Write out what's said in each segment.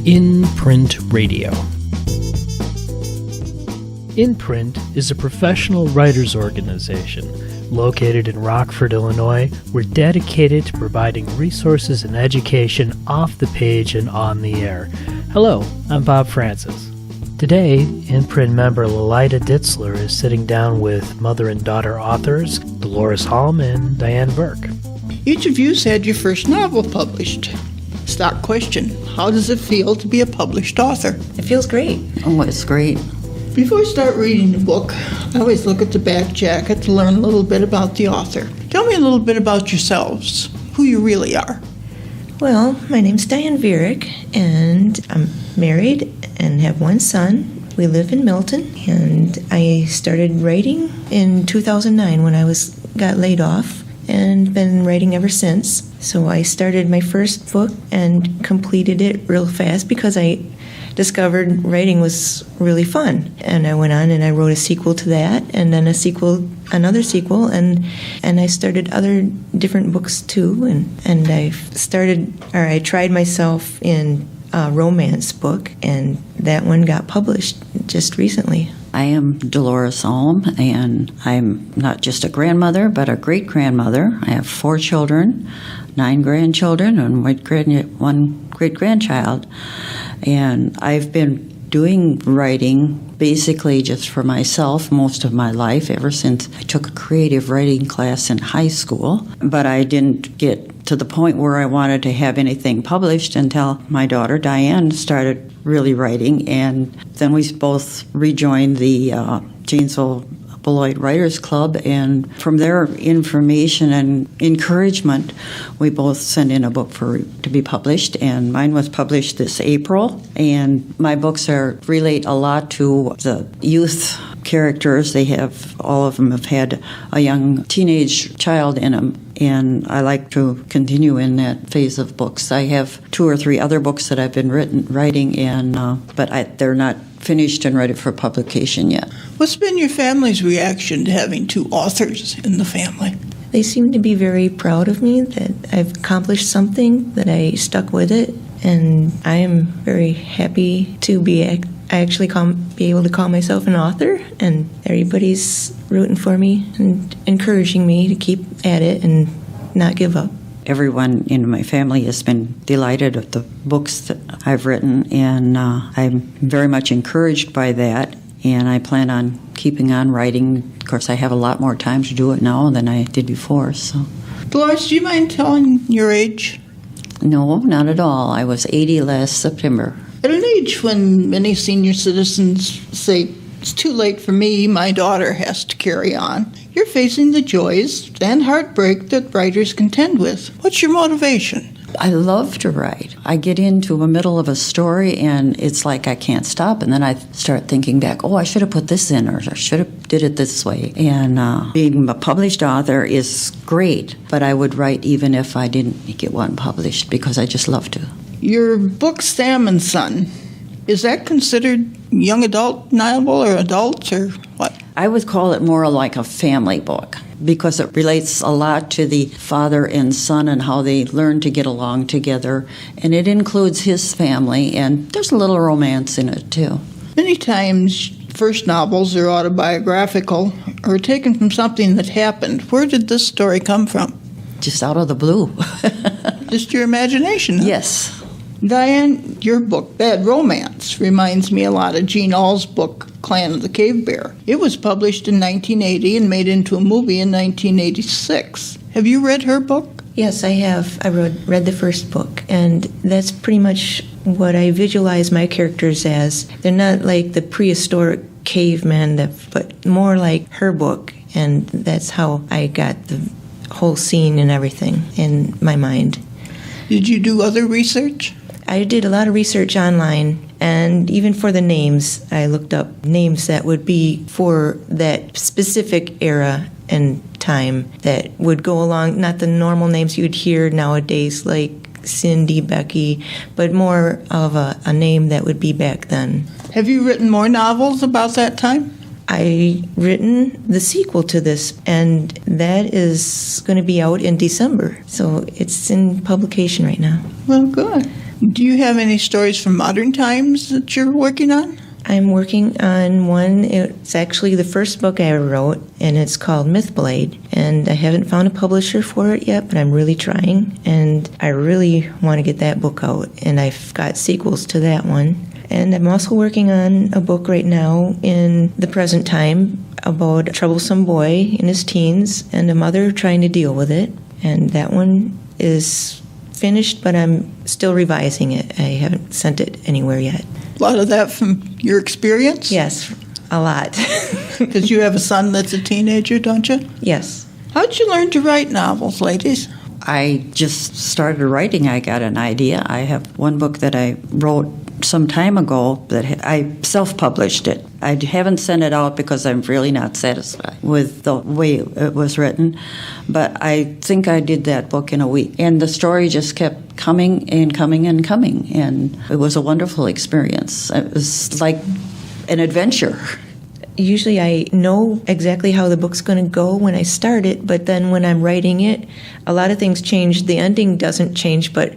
In Print Radio. In Print is a professional writers organization located in Rockford, Illinois. We're dedicated to providing resources and education off the page and on the air. Hello, I'm Bob Francis. Today, In Print member Lolita Ditzler is sitting down with mother and daughter authors Delores Alm and Diane Vierck. Each of you's had your first novel published. Stock question, how does it feel to be a published author? It feels great. Oh, it's great. Before I start reading the book, I always look at the back jacket to learn a little bit about the author. Tell me a little bit about yourselves, who you really are. Well, my name's Diane Vierck, and I'm married and have one son. We live in Milton, and I started writing in 2009 when I got laid off, and been writing ever since. So I started my first book and completed it real fast because I discovered writing was really fun. And I went on and I wrote a sequel to that, and then another sequel, and I started other different books too. And I tried myself in a romance book, and that one got published just recently. I am Delores Alm, and I'm not just a grandmother, but a great-grandmother. I have 4 children, 9 grandchildren, and one great-grandchild. And I've been doing writing basically just for myself most of my life, ever since I took a creative writing class in high school. But I didn't get to the point where I wanted to have anything published until my daughter Diane started really writing, and then we both rejoined the Janesville Beloit Writers Club, and from their information and encouragement, we both sent in a book to be published, and mine was published this April. And my books relate a lot to the youth characters. All of them have had a young teenage child in them, and I like to continue in that phase of books. I have 2 or 3 other books that I've been writing, but they're not finished and ready for publication yet. What's been your family's reaction to having 2 authors in the family? They seem to be very proud of me that I've accomplished something, that I stuck with it, and I am very happy to be able to call myself an author, and everybody's rooting for me and encouraging me to keep at it and not give up. Everyone in my family has been delighted with the books that I've written, and I'm very much encouraged by that, and I plan on keeping on writing. Of course, I have a lot more time to do it now than I did before. So, Delores, do you mind telling your age? No, not at all. I was 80 last September. At an age when many senior citizens say, it's too late for me, my daughter has to carry on, you're facing the joys and heartbreak that writers contend with. What's your motivation? I love to write. I get into the middle of a story, and it's like I can't stop, and then I start thinking back, I should have put this in, or I should have did it this way. And being a published author is great, but I would write even if I didn't get one published, because I just love to. Your book, Sam and Son, is that considered young adult novel or adult or what? I would call it more like a family book, because it relates a lot to the father and son and how they learn to get along together. And it includes his family, and there's a little romance in it too. Many times, first novels are autobiographical or taken from something that happened. Where did this story come from? Just out of the blue. Just your imagination, huh? Yes. Diane, your book, Bad Romance, reminds me a lot of Jean Auel's book, Clan of the Cave Bear. It was published in 1980 and made into a movie in 1986. Have you read her book? Yes, I have. I read the first book, and that's pretty much what I visualize my characters as. They're not like the prehistoric cavemen, but more like her book, and that's how I got the whole scene and everything in my mind. Did you do other research? I did a lot of research online, and even for the names, I looked up names that would be for that specific era and time that would go along, not the normal names you'd hear nowadays like Cindy, Becky, but more of a name that would be back then. Have you written more novels about that time? I written the sequel to this, and that is going to be out in December. So it's in publication right now. Well, good. Do you have any stories from modern times that you're working on? I'm working on one. It's actually the first book I ever wrote, and it's called Mythblade. And I haven't found a publisher for it yet, but I'm really trying. And I really want to get that book out. And I've got sequels to that one. And I'm also working on a book right now in the present time about a troublesome boy in his teens and a mother trying to deal with it. And that one is finished, but I'm still revising it. I haven't sent it anywhere yet. A lot of that from your experience? Yes, a lot. Because you have a son that's a teenager, don't you? Yes. How'd you learn to write novels, ladies? I just started writing. I got an idea. I have one book that I wrote some time ago that I self-published it. I haven't sent it out because I'm really not satisfied with the way it was written, but I think I did that book in a week. And the story just kept coming and coming and coming, and it was a wonderful experience. It was like an adventure. Usually I know exactly how the book's going to go when I start it, but then when I'm writing it, a lot of things change. The ending doesn't change, but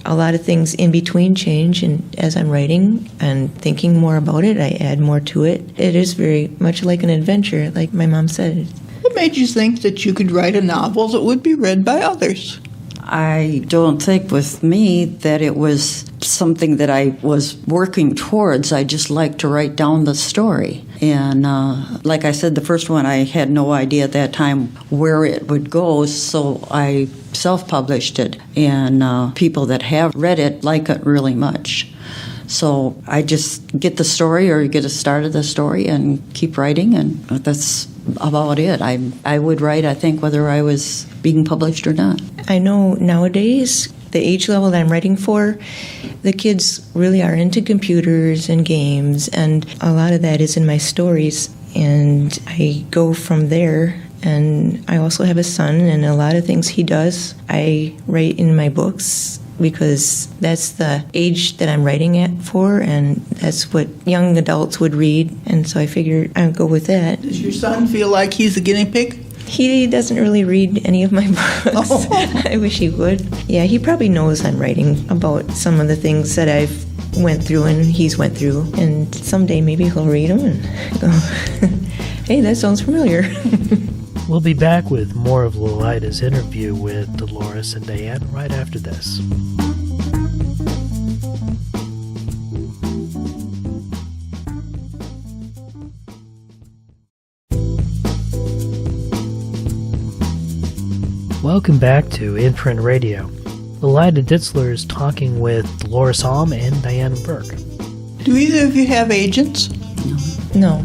a lot of things in between change, and as I'm writing and thinking more about it, I add more to it. It is very much like an adventure, like my mom said. What made you think that you could write a novel that would be read by others? I don't think with me that it was something that I was working towards. I just like to write down the story. And like I said, the first one, I had no idea at that time where it would go, so I self-published it. And people that have read it like it really much. So I just get the story or get a start of the story and keep writing, and that's about it. I would write, I think, whether I was being published or not. I know nowadays, the age level that I'm writing for, the kids really are into computers and games, and a lot of that is in my stories, and I go from there. And I also have a son, and a lot of things he does, I write in my books, because that's the age that I'm writing at for, and that's what young adults would read, and so I figured I'd go with that. Does your son feel like he's a guinea pig? He doesn't really read any of my books. Oh. I wish he would. Yeah, he probably knows I'm writing about some of the things that I've went through and he's went through, and someday maybe he'll read them and go, hey, that sounds familiar. We'll be back with more of Lolita's interview with Delores and Diane right after this. Welcome back to In Print Radio. Lolita Ditzler is talking with Delores Alm and Diane Vierck. Do either of you have agents? No.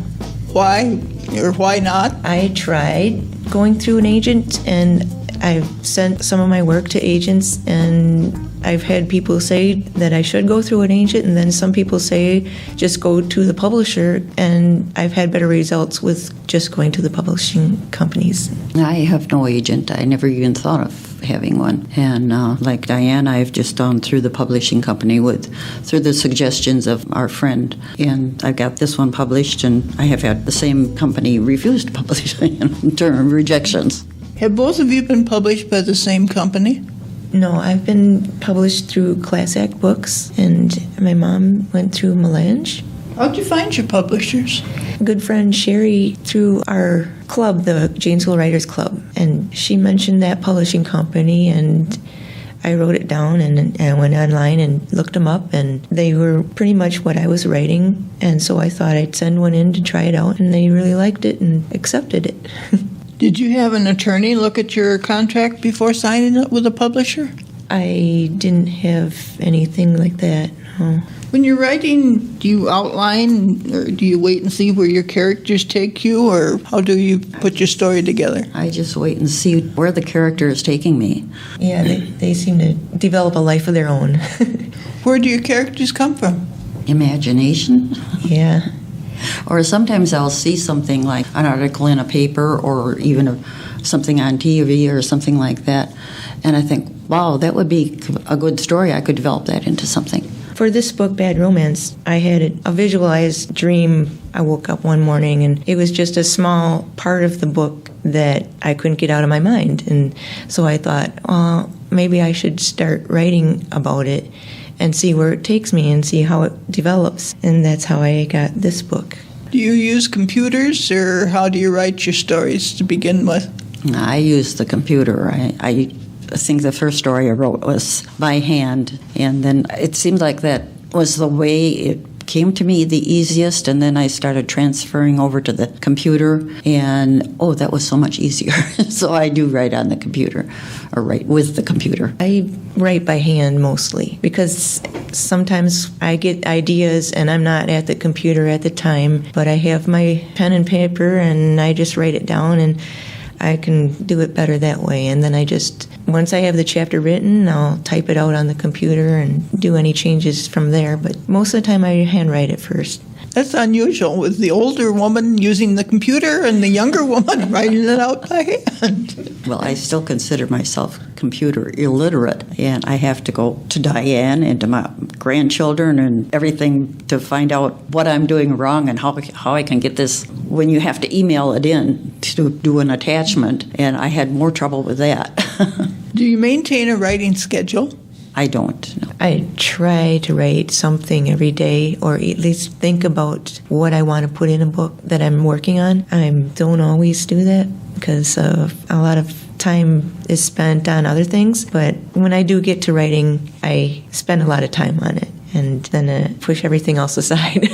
Why or why not? I tried going through an agent, and I've sent some of my work to agents, and I've had people say that I should go through an agent, and then some people say just go to the publisher, and I've had better results with just going to the publishing companies. I have no agent. I never even thought of having one. And like Diane, I've just gone through the publishing company through the suggestions of our friend. And I got this one published, and I have had the same company refuse to publish in terms of rejections. Have both of you been published by the same company? No, I've been published through Class Act Books, and my mom went through Melange. How'd you find your publishers? A good friend, Sherry, through our club, the Janesville Writers Club, and she mentioned that publishing company, and I wrote it down and I went online and looked them up, and they were pretty much what I was writing, and so I thought I'd send one in to try it out, and they really liked it and accepted it. Did you have an attorney look at your contract before signing it with a publisher? I didn't have anything like that, no. When you're writing, do you outline, or do you wait and see where your characters take you, or how do you put your story together? I just wait and see where the character is taking me. Yeah, they seem to develop a life of their own. Where do your characters come from? Imagination. Yeah. Or sometimes I'll see something like an article in a paper or even something on TV or something like that, and I think, wow, that would be a good story. I could develop that into something. For this book, Bad Romance, I had a visualized dream. I woke up one morning, and it was just a small part of the book that I couldn't get out of my mind. And so I thought, maybe I should start writing about it. and see where it takes me and see how it develops. And that's how I got this book. Do you use computers, or how do you write your stories to begin with? I use the computer. I think the first story I wrote was by hand, and then it seemed like that was the way it came to me the easiest, and then I started transferring over to the computer, and that was so much easier. So I do write on the computer, or write with the computer. I write by hand mostly because sometimes I get ideas and I'm not at the computer at the time, but I have my pen and paper and I just write it down, and I can do it better that way. And then once I have the chapter written, I'll type it out on the computer and do any changes from there. But most of the time I handwrite it first. That's unusual, with the older woman using the computer and the younger woman writing it out by hand. Well, I still consider myself computer illiterate, and I have to go to Diane and to my grandchildren and everything to find out what I'm doing wrong and how I can get this, when you have to email it in to do an attachment, and I had more trouble with that. Do you maintain a writing schedule? I don't. No. I try to write something every day, or at least think about what I want to put in a book that I'm working on. I don't always do that because a lot of time is spent on other things, but when I do get to writing, I spend a lot of time on it, and then I push everything else aside.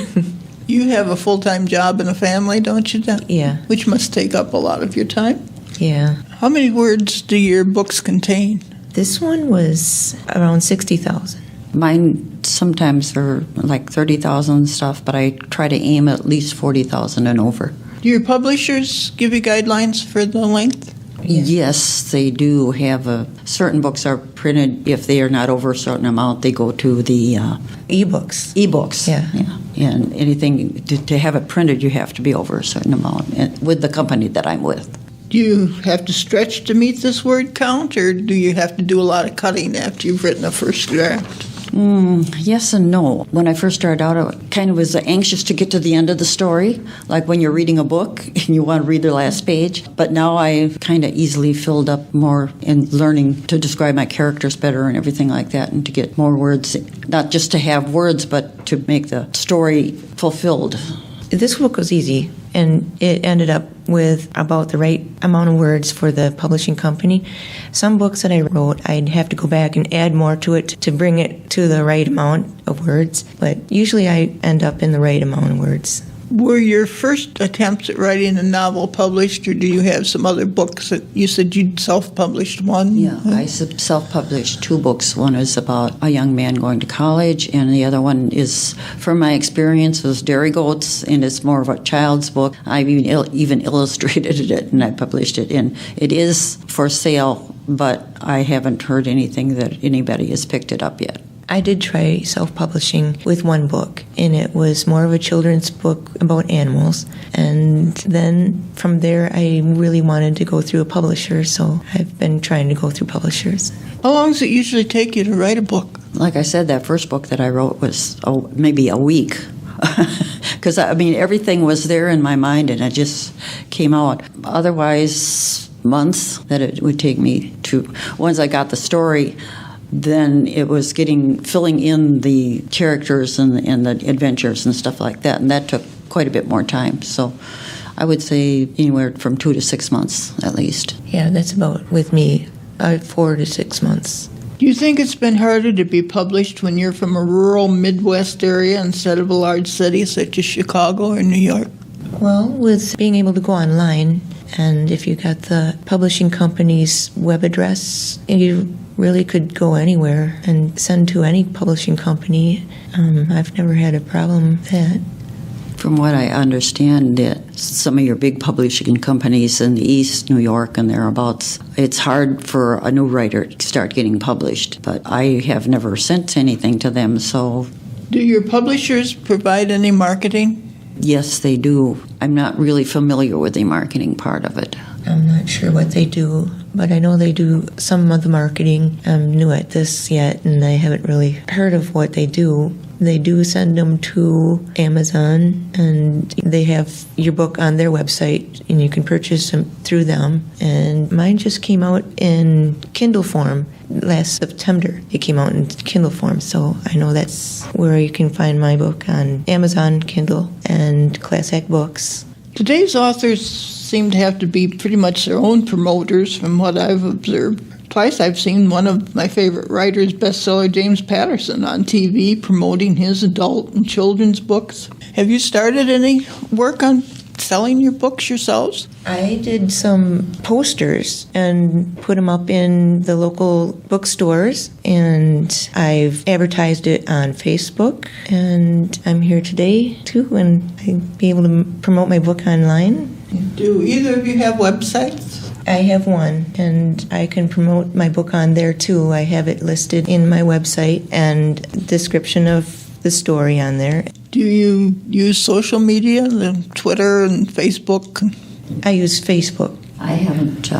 You have a full-time job and a family, don't you, Dan? Yeah. Which must take up a lot of your time. Yeah. How many words do your books contain? This one was around 60,000. Mine sometimes are like 30,000 and stuff, but I try to aim at least 40,000 and over. Do your publishers give you guidelines for the length? Yeah. Yes, they do have certain books are printed. If they are not over a certain amount, they go to the E-books. e-books. Yeah. And anything to have it printed, you have to be over a certain amount, and with the company that I'm with. Do you have to stretch to meet this word count, or do you have to do a lot of cutting after you've written a first draft? Yes and no. When I first started out, I kind of was anxious to get to the end of the story, like when you're reading a book and you want to read the last page. But now I've kind of easily filled up more in learning to describe my characters better and everything like that, and to get more words, not just to have words, but to make the story fulfilled. This book was easy, and it ended up with about the right amount of words for the publishing company. Some books that I wrote, I'd have to go back and add more to it to bring it to the right amount of words, but usually I end up in the right amount of words. Were your first attempts at writing a novel published, or do you have some other books that you said you'd self-published one? Yeah, I self-published 2 books. One is about a young man going to college, and the other one is, from my experience, was dairy goats, and it's more of a child's book. I even illustrated it, and I published it. And it is for sale, but I haven't heard anything that anybody has picked it up yet. I did try self-publishing with one book, and it was more of a children's book about animals. And then from there, I really wanted to go through a publisher, so I've been trying to go through publishers. How long does it usually take you to write a book? Like I said, that first book that I wrote was maybe a week. Because, everything was there in my mind, and it just came out. Otherwise, months that it would take me to, once I got the story, then it was filling in the characters and the adventures and stuff like that, and that took quite a bit more time. So I would say anywhere from 2 to 6 months at least. Yeah, that's about, with me, 4 to 6 months. Do you think it's been harder to be published when you're from a rural Midwest area instead of a large city such as Chicago or New York? Well, with being able to go online, and if you got the publishing company's web address, you really could go anywhere and send to any publishing company. I've never had a problem with that. From what I understand, that some of your big publishing companies in the East, New York and thereabouts, it's hard for a new writer to start getting published. But I have never sent anything to them, so... Do your publishers provide any marketing? Yes, they do. I'm not really familiar with the marketing part of it. I'm not sure what they do, but I know they do some of the marketing. I'm new at this yet, and I haven't really heard of what they do. They do send them to Amazon, and they have your book on their website, and you can purchase them through them. And mine just came out in Kindle form, last September. It came out in Kindle form, so I know that's where you can find my book, on Amazon Kindle and Classic Books. Today's authors seem to have to be pretty much their own promoters from what I've observed. Twice I've seen one of my favorite writers, bestseller James Patterson, on TV promoting his adult and children's books. Have you started any work on selling your books yourselves? I did some posters and put them up in the local bookstores, and I've advertised it on Facebook, and I'm here today too, and I'll be able to promote my book online. Do either of you have websites? I have one, and I can promote my book on there too. I have it listed in my website and description of the story on there. Do you use social media, the Twitter and Facebook? I use Facebook. I haven't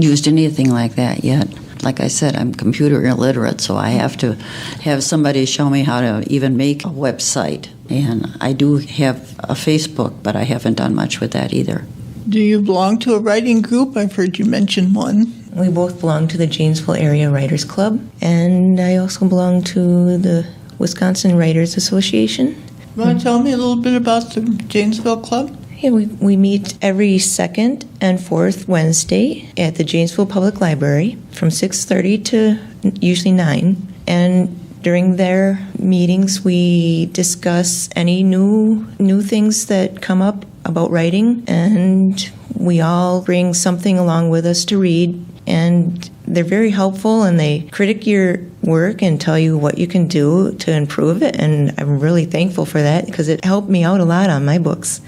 used anything like that yet. Like I said, I'm computer illiterate, so I have to have somebody show me how to even make a website. And I do have a Facebook, but I haven't done much with that either. Do you belong to a writing group? I've heard you mention one. We both belong to the Janesville Area Writers Club, and I also belong to the Wisconsin Writers Association. Want to tell me a little bit about the Janesville Club? Yeah, we meet every second and fourth Wednesday at the Janesville Public Library from 6:30 to usually 9. And during their meetings, we discuss any new things that come up about writing, and we all bring something along with us to read. And they're very helpful, and they critique your work and tell you what you can do to improve it. And I'm really thankful for that, because it helped me out a lot on my books.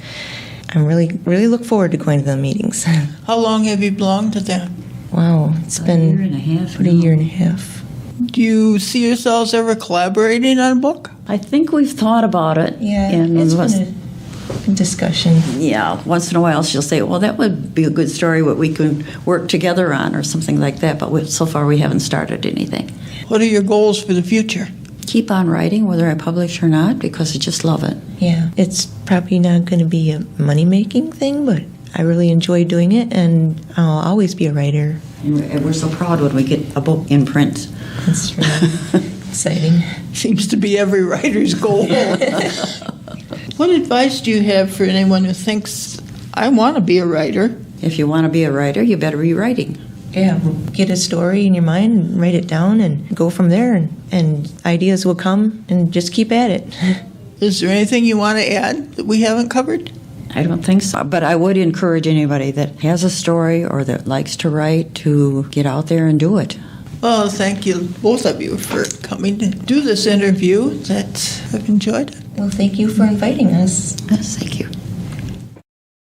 I really look forward to going to the meetings. How long have you belonged to that? Wow, it's been a year and a half. about a year and a half. Do you see yourselves ever collaborating on a book? I think we've thought about it. Yeah, and it's been a discussion. yeah, once in a while she'll say, well, that would be a good story what we could work together on or something like that, but so far we haven't started anything. What are your goals for the future? Keep on writing, whether I publish or not, because I just love it. Yeah, it's probably not going to be a money-making thing, but I really enjoy doing it, and I'll always be a writer. And we're so proud when we get a book in print. That's really exciting. Seems to be every writer's goal. What advice do you have for anyone who thinks, I want to be a writer? If you want to be a writer, you better be writing. Yeah, get a story in your mind and write it down and go from there, and ideas will come, and just keep at it. Is there anything you want to add that we haven't covered? I don't think so, but I would encourage anybody that has a story or that likes to write to get out there and do it. Well, thank you, both of you, for coming to do this interview. I've enjoyed it. Well, thank you for inviting us. Yes, thank you.